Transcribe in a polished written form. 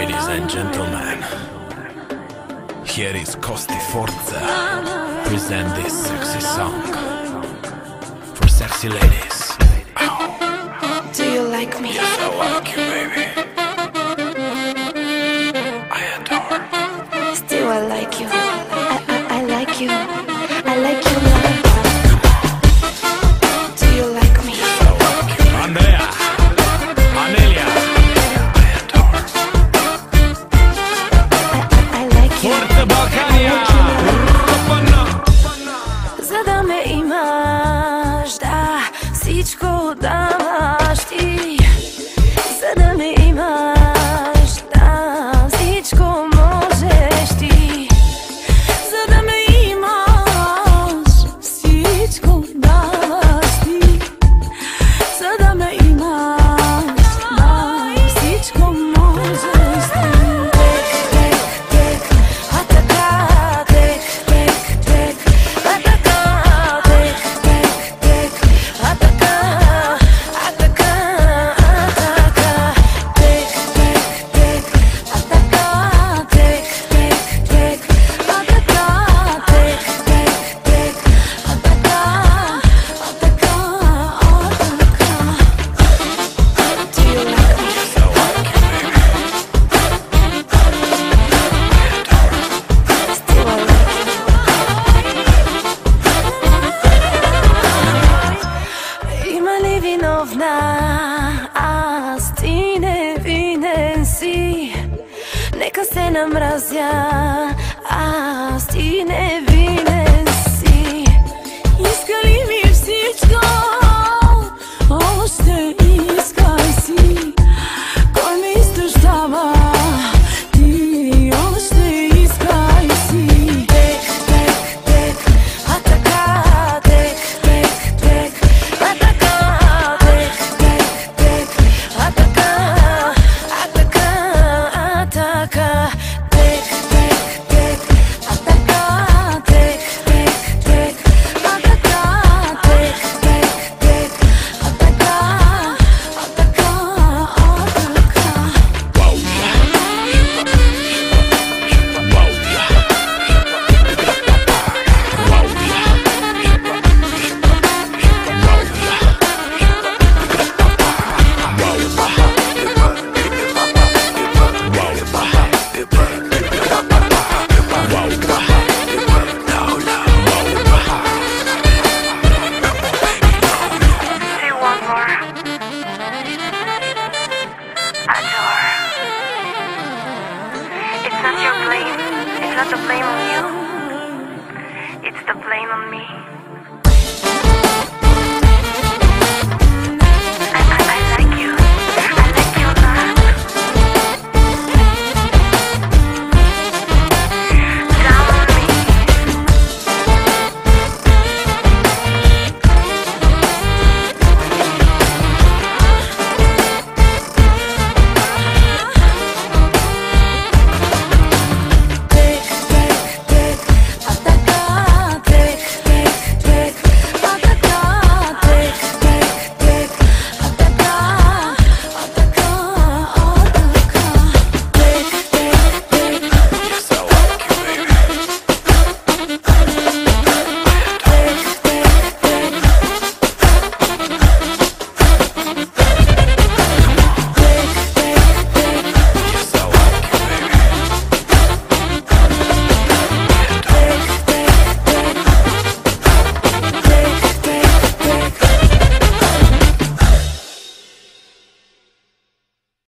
Ladies and gentlemen, here is Kosti Forza present this sexy song for sexy ladies. Do you like me? Yes, I like you, baby. I adore. Still I like you. I like you. I like you, love. Do you like me? Yes, I like you. Andrea, Amelia, I adore. I like you. Forza Balkania. За да ме имаш, да, всичко даваш ти. За да ме имаш, да, всичко можеш ти. За да ме имаш, всичко даваш ти. За да ме имаш, да, всичко можеш ти. Аз ти невинен си. Нека се намразя, аз ти невинен си. Иска ли ми всичко? Още искай си. Кой ме изтъждава? Ти още искай си. Тек, тек, тек, а така, тек, тек, тек, а така. It's not the blame on you, it's the blame on me.